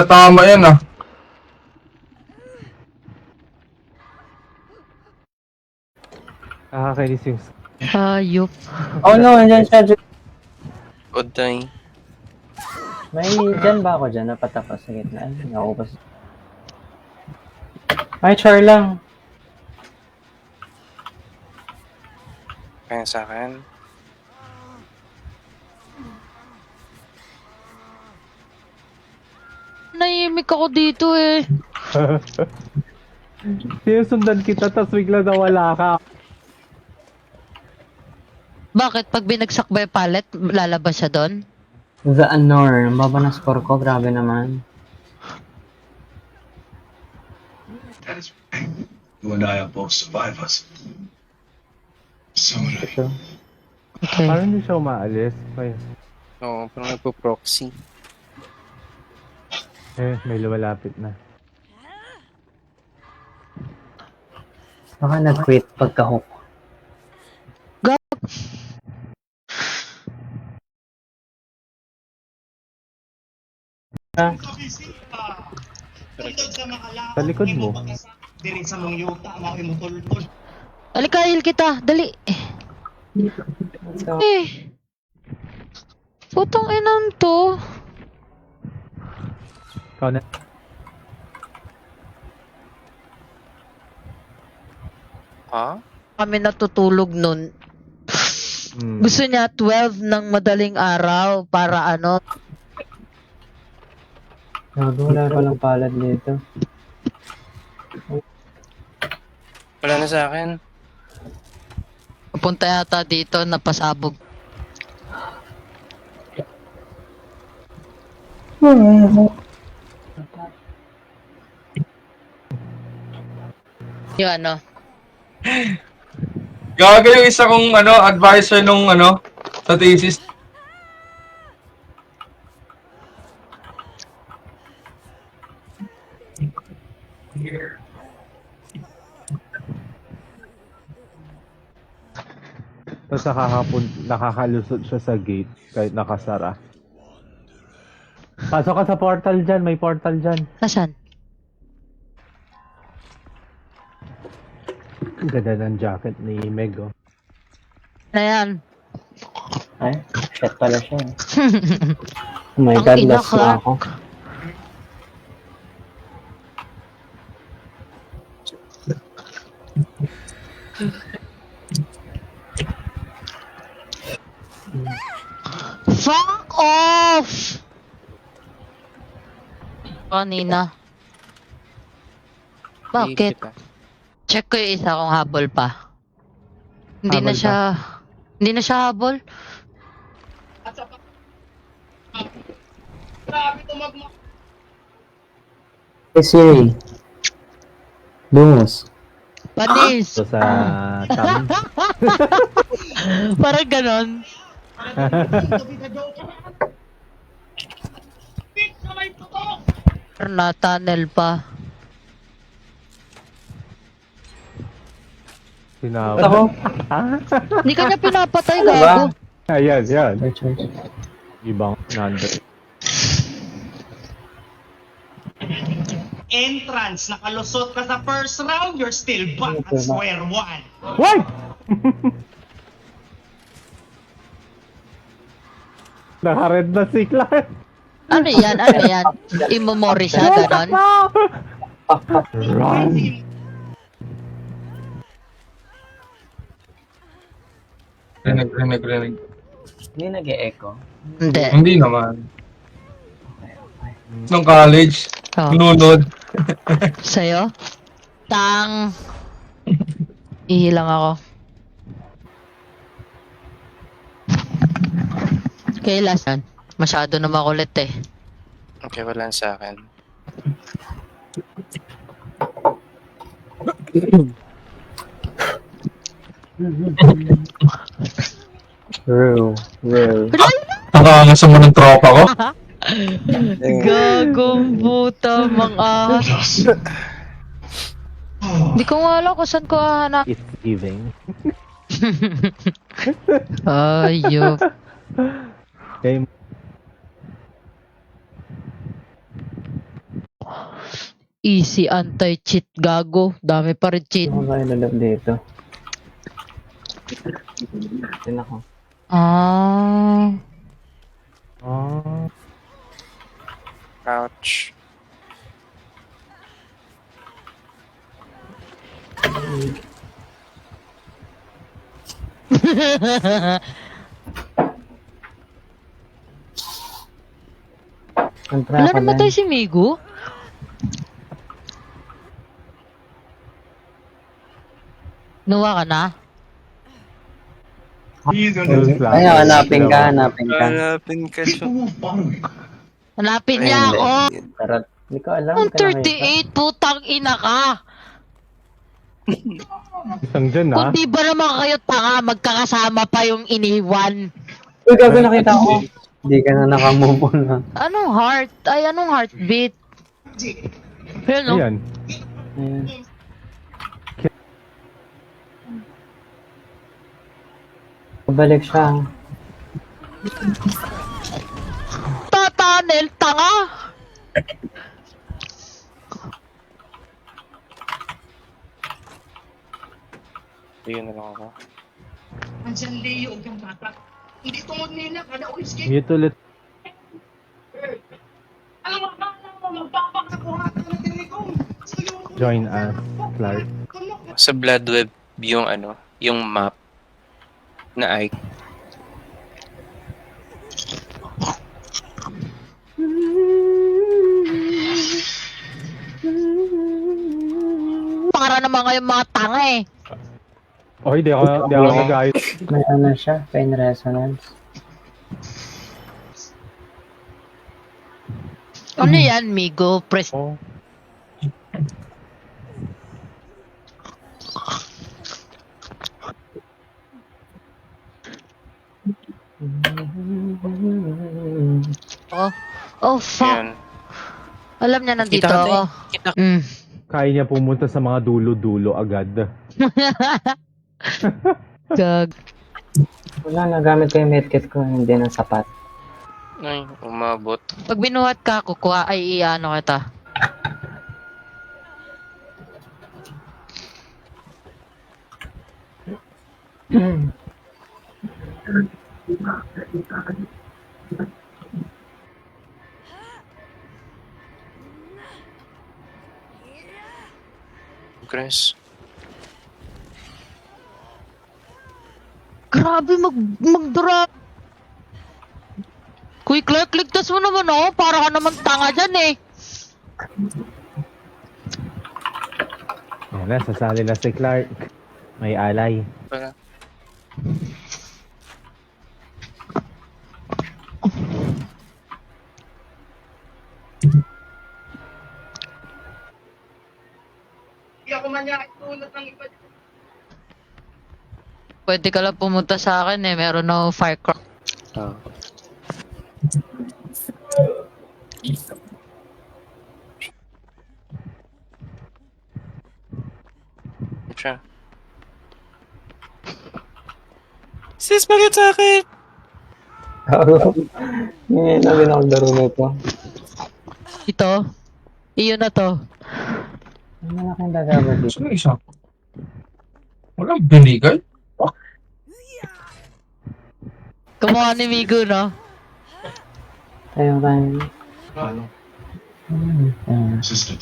Tama yan ah. Nakakainis yung... Hayop. Oh no, andyan siya. Good day. May dyan ba ako dyan? Napatapas sa gitna. Ay, nakupas. Ay, char lang. Kaya sa akin. Nahimik ako dito eh. Sinusundan kita, tapos bigla nawala ka. Bakit? Pag binagsak ba yung pallet, lalabas siya doon? The Anor. Ang baba na score ko. Grabe naman. You and I are both survivors. So would I. Ito. Okay. Parang hindi siya umaalis. Ay, Oo, parang nagpo-proxy. may lumalapit na. Baka nag-quit pagka-hook. Sa likod mo. Halika, heal kita. Dali. So, Eh. Putang inan to. Ikaw na. Ha? Kami natutulog nun. Gusto niya 12 ng madaling araw para ano. wala palang palad dito. Wala na sa akin. Punta yata dito, napasabog. Yung ano? Gaga yung isa kong advisor nung sa thesis. Tapos nakakalusot siya sa gate kahit nakasara. Pasok ka sa portal dyan, may portal dyan. Nasaan? Ang ganda ng jacket ni Meg, oh. Ayan. Ay, shit pala siya. Oh my Ang god, ina lost ka. na ako. Fuck off! Kanina. Bakit? Kita. Check ko yung isa kong habol pa. Hindi na Habol siya... Hindi na siya habol. Hey Siri. Lumos. Panis! So sa tam. Parang ganon. Na tunnel pa. Sinawag. Ako? Hindi ka niya pinapatay, Ano ba? gago. Ayan, yan. Charge. Ibang number. Entrance, nakalusot ka sa first round, you're still back at square one. What? Naka-red na si Clark. Ano yan? Ano yan? Imomori siya, ganon? Run. Rinig. Hindi nag-e-echo. Hindi. Hindi naman. Nung college, Oh. lunod. Sa'yo? Tang. Ihilang ako. Okay, last one. Masyado na makulit eh. Okay, wala na sa akin. Real. Nakakangasa mo ng tropa ko. Gagong puta, mga... Hindi ko nga alam kung saan ko hahanap. It's giving. Ayop. Okay. Easy anti-cheat gago. Dami pa rin cheat. Ano ba ilalap dito? Ito ako. Ah. Ouch. Kontra Wala ka namatay dyan. si Migo? Nuwa ka na? Either Those the Ay, flowers. hanapin ka, hanapin ka. Hanapin ka siya. people will follow you. Hanapin Ay, niya hindi. ako! Tarot. Hindi ko alam. Ang hindi ko nakita. 38, putang ina ka! Isang dyan, Kung ha? di ba naman kayo tanga, magkakasama pa yung iniwan. Uy, gago nakita ko. Hindi ka na nakamove on ha. Anong heart? Ay, anong heartbeat? Yun, no? Ayan. Ayan. Babalik siya. Tatanel, tanga! Ayun na lang ako. Andiyan Leo, huwag kang bata. Hindi tungod nila, kada escape. Mute ulit. Alam mo, akala mo, magpapakakuhatan na tinigong. Join us, Clark. Sa Blood Web, yung ano, yung map na Ike. Para naman kayong mga tanga eh. Okay, di ako nag-ayos. May ano siya, pain resonance. Ano yan, Migo? Press. Oh. Oh, oh fuck. Ayun. Alam niya nandito Kita ka, ako. Kita Mm. Kaya niya pumunta sa mga dulo-dulo agad. Gag. Wala, nagamit ko yung medkit ko, hindi na sapat. Ay, umabot. Pag binuhat ka, kukuha, ay iano kita. Chris. Grabe, mag-drop. Kuy Clark, ligtas mo naman ako. Para ka naman tanga dyan eh. Ayan na, sasali na si Clark. May alay. Pala. Hindi ako manyakin tulad ng iba. Pwede ka lang pumunta sa akin eh. Meron na firecracker. Ah. Siya. Sis, bakit sa akin? Ngayon na din ako laro nito. Ito. Iyon na to. Ang malaking dagaba dito. Saan yung isa? Walang binigay? Kumuha ni Migo, no? Tayo kayo. Ano? Assistant.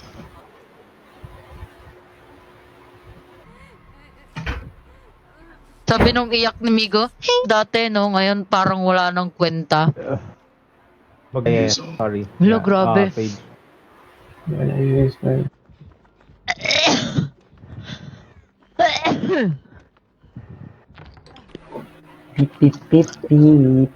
Sabi nung iyak ni Migo, dati no, ngayon parang wala nang kwenta. Sorry. Hello, grabe. Page. Wala yung whisper. Pip, pip, pip, pip.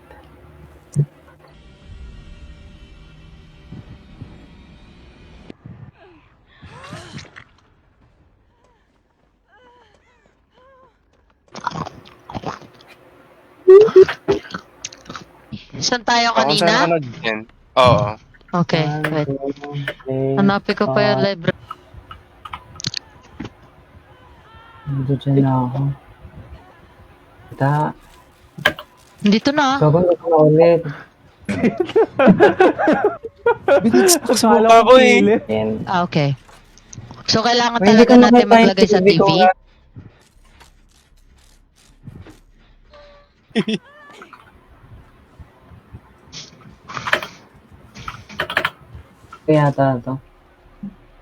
Saan tayo Ako saan ako kanina? nag-yan? Oo. Okay, wait. Hanapin ko pa yung library. Nandito dyan na ako. Kita. Dito na. Gagawin ko na ulit. Binigsak ko sa mukha ko eh. And Ah, okay. So, kailangan Uy, hindi talaga ko natin nakita yung maglagay sa TV ko TV? nga. Kaya ata to.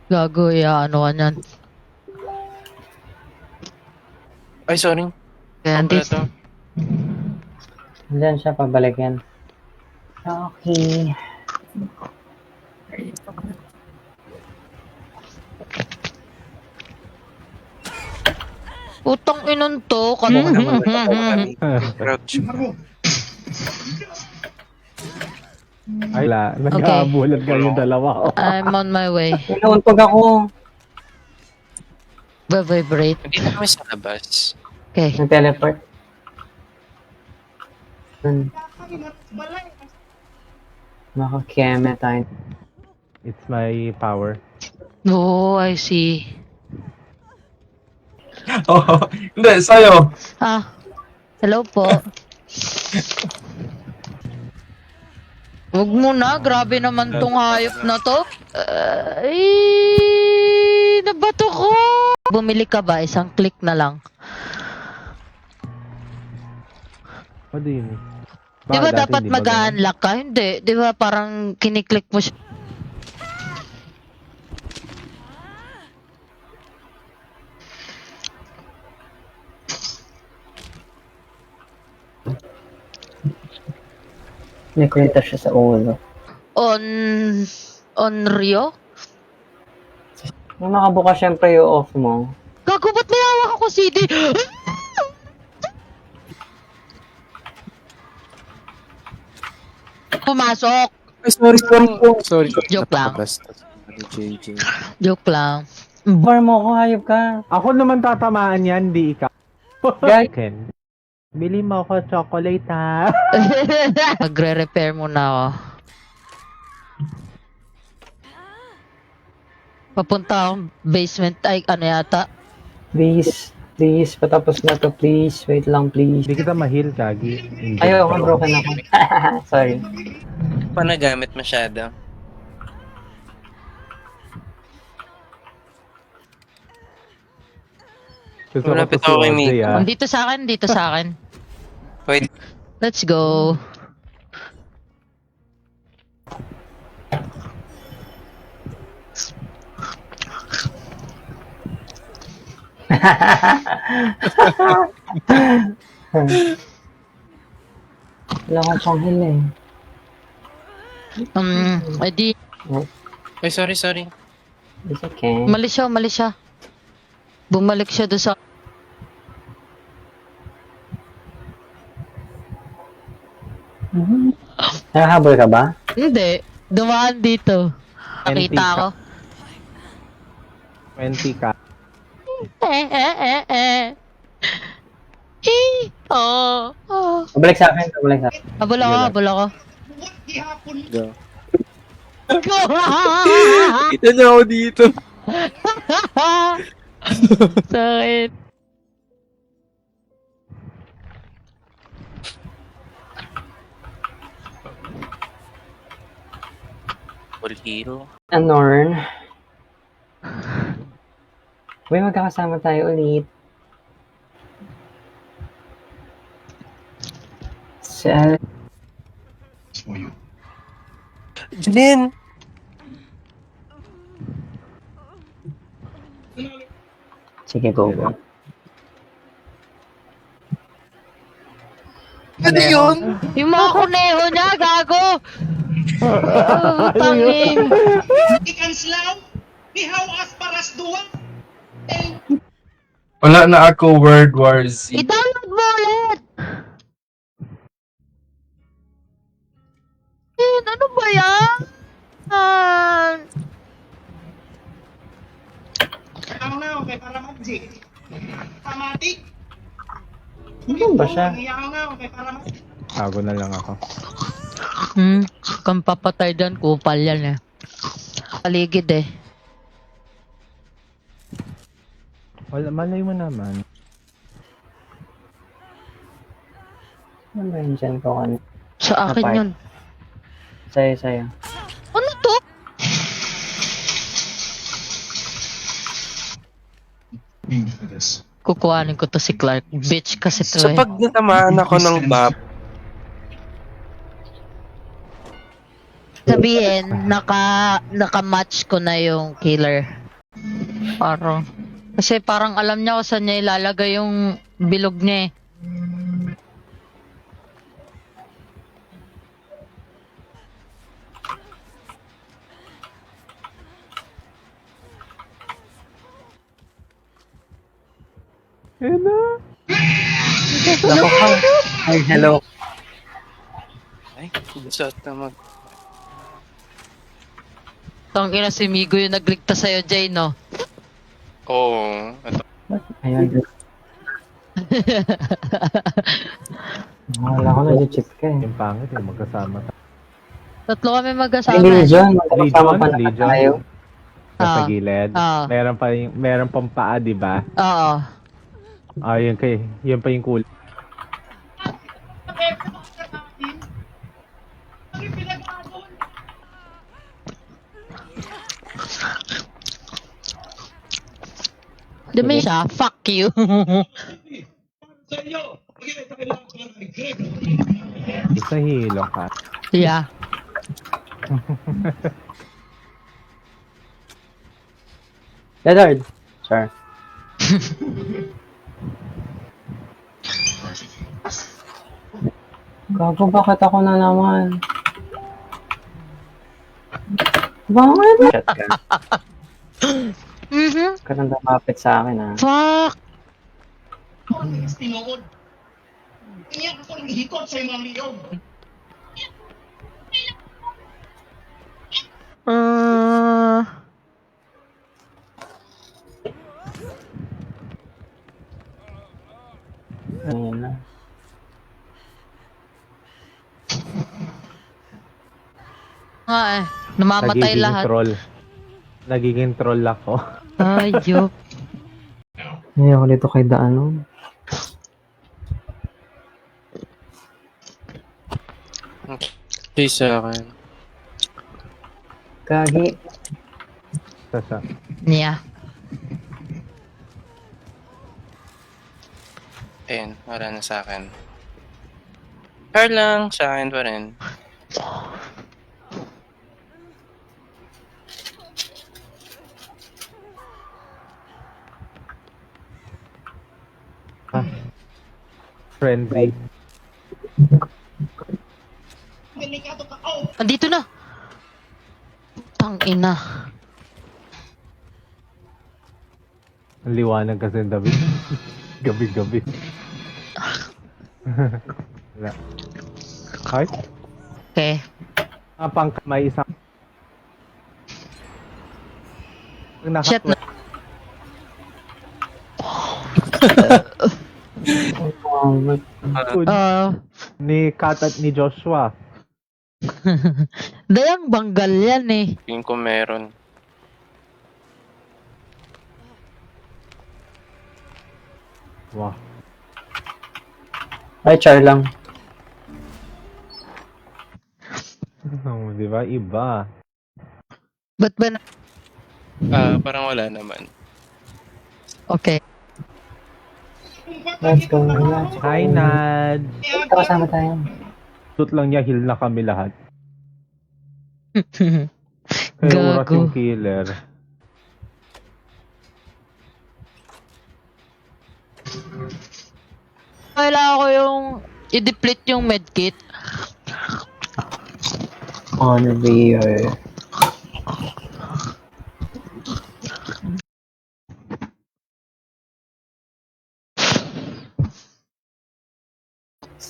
Gago, ano ka niyan. Ay, sorry. Kaya, Kompleto. this, Diyan siya, pabalik yan. Okay. utang inon to. Ako naman kami. Crouch. Ay, nag-aabulan kayong dalawa. I'm on my way. Inuuntog ako. Vibrate. Hindi na kami sa labas. Okay. Nag-teleport. Maka-keme tayo. It's my power. Oh, I see. Oh, hindi, sa'yo. Ah, hello po. Huwag mo na, grabe naman tong hayop na to. Ay, nabato ko. Bumili ka ba? Isang click na lang. What do you mean? Di ba Dati dapat hindi ba ganun? mag-unlock ka? Hindi. Di ba parang kiniklik mo siya? May kwenta siya sa ulo. On Rio? Nung nakabuka syempre yung off mo. Gago, ba't may hawak ako CD? Pumasok! Ay, sorry. Joke lang. Basta. JJ. Joke lang. Bar mo ako, hayop ka. Ako naman tatamaan yan, di ikaw. Guys. Ken, bili mo ako chocolate ha. Magre-repair muna ako. Papunta akong basement. Ay, ano yata? Please. Please, patapos na to. Please. Wait lang, please. Hindi kita ma-heal, Kagi. Ayaw, ako broken ako. Sorry. Pa nagamit masyado. Gusto ko Malapit to si ako kay OJ, Miko. ah. Dito sa akin, dito sa akin. Wait. Let's go. Wala akong panghil eh. Edi, Ay, sorry. It's okay. umalis siya. Bumalik siya doon sa... Nakahabol ka ba? Hindi. Dumaan dito. Nakita NT ko. 20 ka. Oh. Pabalik sa akin. Pabalik sa akin. Habol ako. What gihapon? Kita na ako dito. Sakit. Full hero. Anorn. Uy, magkakasama tayo ulit. Sa... It's for you. Julien! Sige, go. Ano yun? Yung mga kuneho niya, gago! Tangin! Ikanslaw? Nihaw as paras duwa? Wala na ako World War Z. I-download mo ulit! Ano ba yan? Ang na, okay, para mag-jig. Pamatik? Ano ba siya? Ang na, okay, para mag-jig. Tago na lang ako. Kung papatay dyan, kupal yan eh. Paligid eh. Wala, malay mo naman. Ano ba yun dyan ko kan? Sa akin Apart. yun. Sa'yo. Ano to? Aim for this. Kukuhanin ko to si Clark. Bitch kasi to So eh. pag natamaan ako ng map, Sabihin, naka-match ko na yung killer. Parang. Kasi parang alam niya kung saan niya ilalagay yung bilog niya eh. Ayun na. Nako ka. Ay, hello. ay, saan na mag... Tang ina si Migo yung nagligtas sa'yo, Jay, no? Oo, ito. Ayan. Wala ko na-cheat ka eh. Yung pangit yung magkasama. Tatlo kami magkasama. Hindi, John. Magkakasama Legion, pa na Legion. tayo. Sa Ah. gilid. Ah. Meron pang paa, di ba? Oo. Ah, yun pa yung cool. Dumi siya, fuck you. Sa inyo! Okay, kailangan ko lang i-grip. Isa hilo ka. Yeah. Lizard. Sure. Gago, bakit ako na naman? Bakit? Chat ka. Ka nang lumapit sa akin ah. Fuck. Tinood. Iyak ako ng hikot sa mga liyog. Ayun na. Nga eh. Namamatay lahat. Nagiging troll ako. Ayop. Ayoko dito kay Daano. Okay sa akin. Gagi. Sasa. Yeah. Ayun, wala na sa akin. Car lang, sa akin pa rin. Friendly. Delikado ka. Oh! Andito na. Tang ina. Ang liwanag kasi ng David. Gabi-gabi. Wala. Ay, Okay. may isang... Shit na. Ni Kat at ni Joshua. Dayang banggal yan eh. Tingin ko meron. Wow. Ay, char lang. Di ba? Iba. Ba't ba na? Parang wala naman. Okay. Let's go. Let's go. Hi, Nad. Ito kasama tayo. Tut lang niya, heal na kami lahat. Kaya oras Gago. yung killer. Kailangan ko yung i-deplete yung medkit. On the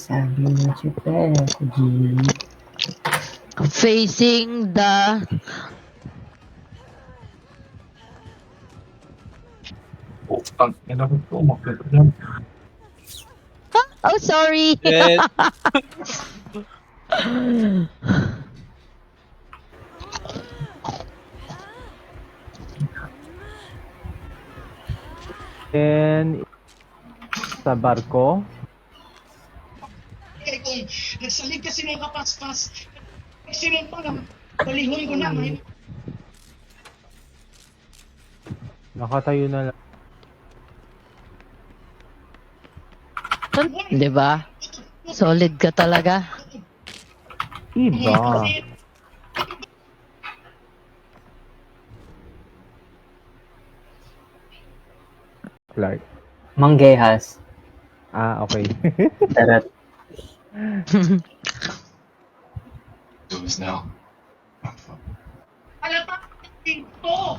Sabi mo si Peggy. Facing the... Oh, sorry. And sa barko, Kaya kung nagsalig kasi ng kapaspas, sinumpa na, balihon ko na. nakatayo na lang. Di ba? Solid ka talaga. Iba. Clark. Manggehas. Ah, okay. Tarat. So is now. Halata dito.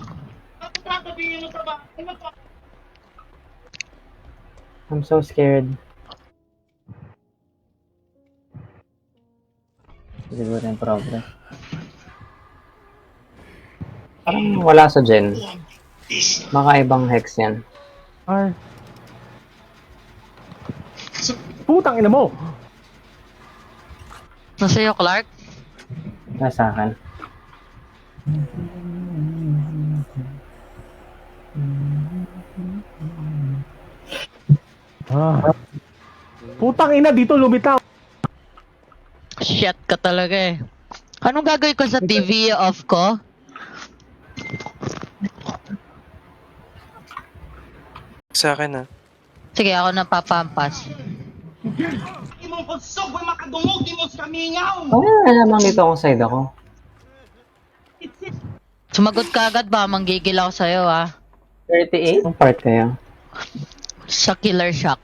Ano sasabihin mo sa bahay? Ano pa? I'm so scared. Siguro yung progress. Parang wala sa gen. Baka ibang hex yan. Ay. Putang ina mo! Nasa'yo, Clark? Nasa akin. Ah. Putang ina, dito lumitaw. Shit ka talaga eh. Anong gagawin ko sa TV? Off ko? Sa akin, Sige, ako na papampas. Di mo kusog, may makadungog, di mo kamingaw. Wala namang dito akong side ako. Sumagot ka agad ba? Manggigil ako sa'yo ah. 38? Ang part kayo? Sa Killer Shock.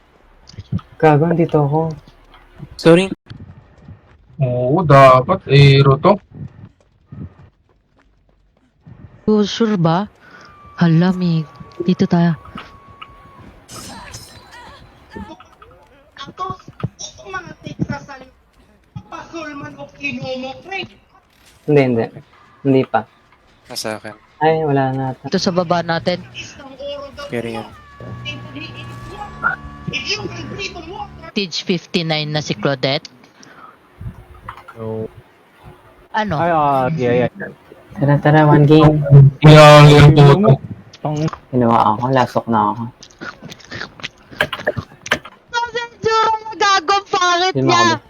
Gago, dito ako. Sorry. Oo, dapat. Aero to. Oh, sure ba? Hala, Mig. Dito tayo. Ato, kung mga tiksa sa pasulman o kinumo, pre. Hindi. Hindi pa. Nasa akin. Ay, wala na ata. Dito sa baba natin. Isang oro daw. Carry yan. Yung dito mo, Stage 59 na si Claudette. No. Ano? Ay, yeah. Tara, one game. Yung yung puto. Ginawa ako, lasok na ako. Medyo gago, pangit Hindi mo niya. ako-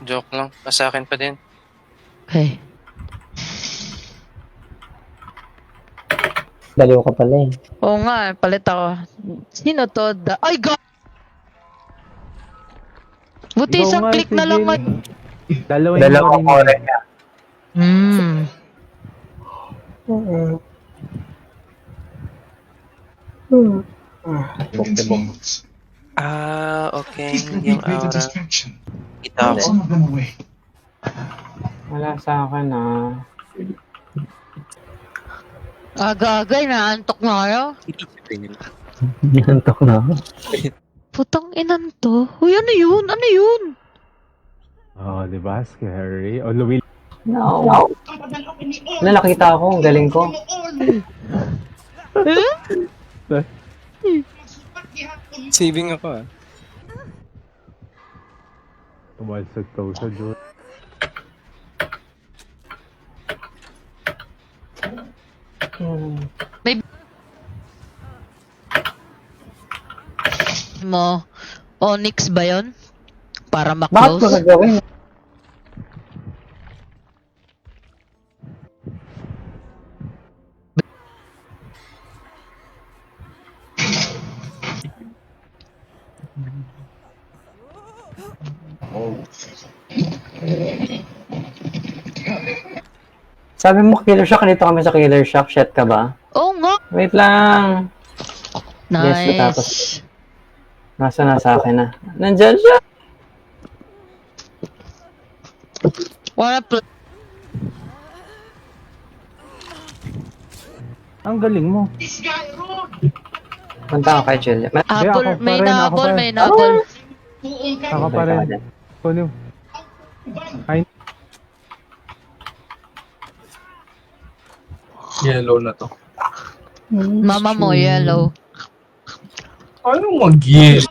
Joke lang. Nasa akin pa din. Okay. Baliw ka pala eh. Oo nga, palit ako. Sino to? Ay, God! Buti Ikaw isang nga, click na sige. lang. Dalawa yung morning. Hmm. Into moments. Okay. He's gonna Yung be great aura. distraction. Kita ko. Some of them away. Wala sa akin ah. Aga-aga, inaantok na kayo. Nantok na ako. Putang inan to. Uy, ano yun? Ano yun? Oh, di ba? Scary. Oh, Louis. No. ang padala ko ni Ol. Wala, nakita ako. Ang galing ko. Sukat gihapon. Saving ako Tumalsag ka sa Diyos. Mo, Onyx ba yun? Para Bakit ko ma-close? nagawin? Sabi mo Killer Shock, dito kami sa Killer Shock. Shit ka ba? Oo nga. Wait lang. Yes, Nice. tapos. Na sa akin na. Nandyan siya. Wanna play? Ang galing mo. This guy, Rod. Punta ka kay Jill. Habol, ako pa may rin, ako nabol, pa rin. may nabol. Buong ka. Ako pa rin. Kunin mo. Ay, Yellow na to. Mama mo, yellow. Ano mag-yes?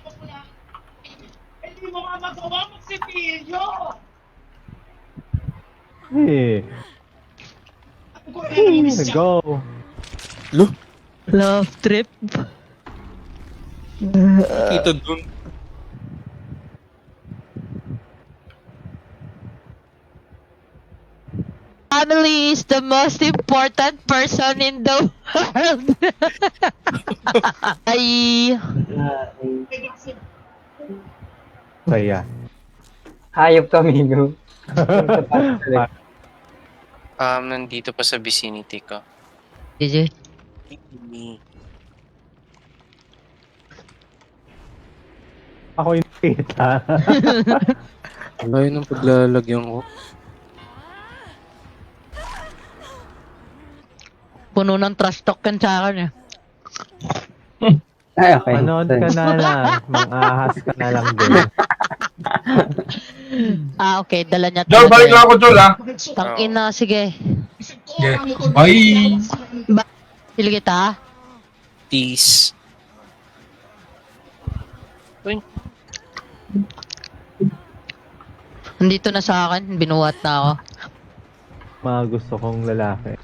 Hindi mo nga magawa mo si Pilyo. eh. Ako ko nalimiss siya. Go. Love trip. Kita dun. family is the most important person in the world. Ay. Saya. Hayop ka, amigo. Nandito pa sa vicinity ko. GG. Ako yung nakita. Ang layo ng paglalagyan ko. Puno ng trash talk yan sa akin eh. Ay, okay. Manood ka na lang. Mang-ahas ka na lang din. Okay, dala niya. Jol, balik lang ako, Jol, ha? Tangina, sige. Yeah. Bye! Pili kita. Peace. Uy, Nandito na sa akin, binuhat na ako. Mga gusto kong lalaki.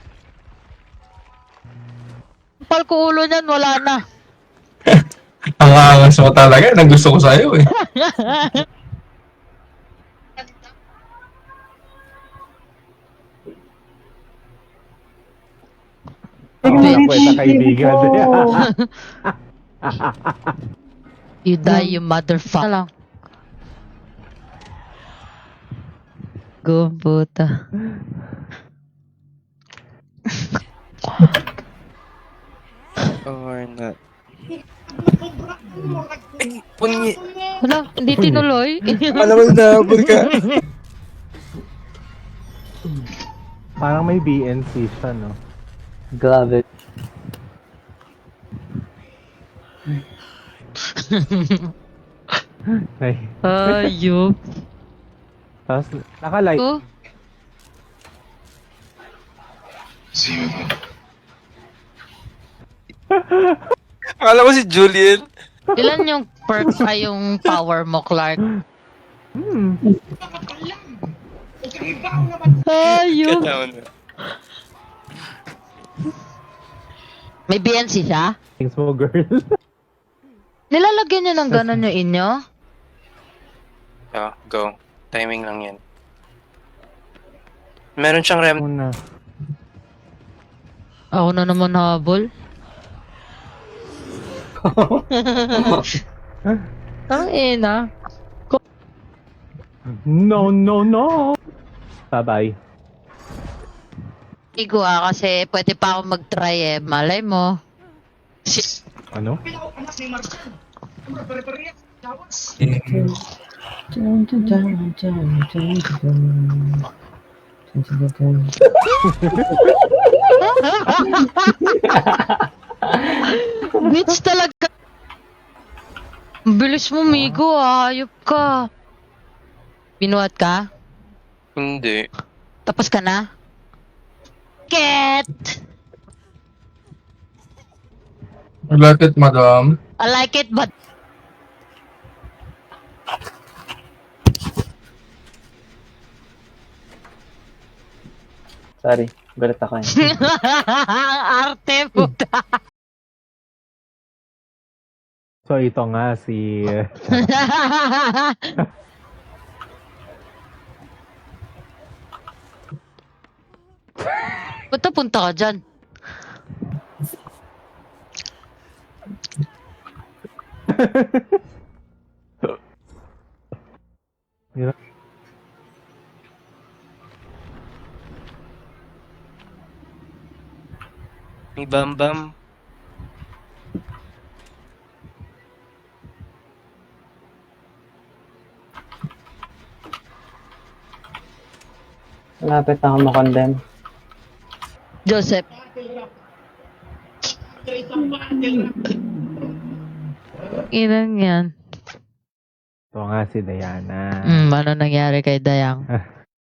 Kapal ko ulo niyan, wala na. Ang angas mo talaga. Nagusto ko sa'yo, eh. Ako sa kaibigan. You die, you motherfucker. Lang. Go, puta. or not. Ay, pungi. Wala, hindi tinuloy. Malamang nabol ka. Parang may BNC siya, no? Glove it. Ay. Ayup. Tapos, nakalight. Oh, See you again. Akala ko si Julian. ilan yung perk ay yung power mo, Clark? Ayup. Kataon na. May BNC siya? Thanks mo, girl. Nilalagyan niyo ng ganon yung inyo? Oh, go. Timing lang yan. Meron siyang rem. Muna. Ako na naman habol. Ang ina. No, no, no! Bye-bye. Igo kasi pwede pa ako mag-try eh. Malay mo. Ano? Anak ni Marcel. Pare-pareha. Tawas. Bitch talaga. Ang bilis mo, Migo. Ayop ka. Binuhat ka? Hindi. Tapos ka na? Ket! I like it, madam. I like it, but... Sorry, gulat ako eh. Arte mo. So, ito nga si... Ba't punta ka dyan? May bam-bam. Malapit na ako makondem. Joseph. Ilan yan? Ito nga si Diana. Ano nangyari kay Dayang?